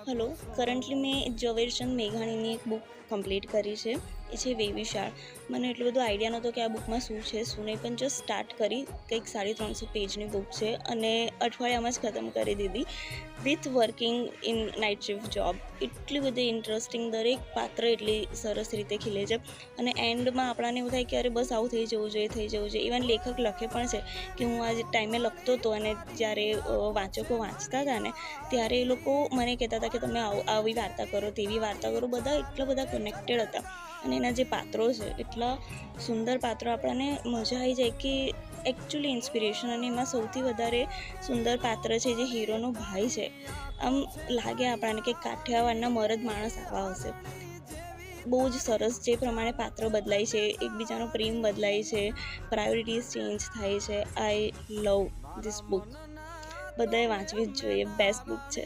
Hello, currently મેં ઝવેરચંદ મેઘાણીની એક book complete કરી છે. એ છે વેવિશાળ. મને એટલો બધો આઈડિયા નહોતો કે આ બુકમાં શું છે શું નહીં, પણ જસ્ટ સ્ટાર્ટ કરી. કંઈક 350 પેજની બુક છે અને અઠવાડિયામાં જ ખતમ કરી દીધી with working in night shift job. એટલી બધી ઇન્ટરેસ્ટિંગ, દરેક પાત્ર એટલી સરસ રીતે ખીલે છે અને એન્ડમાં આપણાને એવું થાય કે અરે બસ આવું થઈ જવું જોઈએ, થઈ જવું જોઈએ. ઇવન લેખક લખે પણ છે કે હું આ ટાઈમે લખતો હતો અને જ્યારે વાચકો વાંચતા હતા ને ત્યારે એ લોકો મને કહેતા હતા કે તમે આવી વાર્તા કરો, તેવી વાર્તા કરો. બધા એટલા બધા કનેક્ટેડ હતા અને એના જે પાત્રો છે એટલા સુંદર પાત્રો, આપણને મજા આવી જાય કે એકચ્યુઅલી ઇન્સ્પિરેશન. અને એમાં સૌથી વધારે સુંદર પાત્ર છે જે હીરોનો ભાઈ છે. આમ લાગે આપણને કે કાઠિયાવાડના મરદ માણસ આવા હશે. બહુ જ સરસ જે પ્રમાણે પાત્ર બદલાય છે, એકબીજાનો પ્રેમ બદલાય છે, પ્રાયોરિટીઝ ચેન્જ થાય છે. આઈ લવ ધીસ બુક. બધાએ વાંચવી જ જોઈએ, બેસ્ટ બુક છે.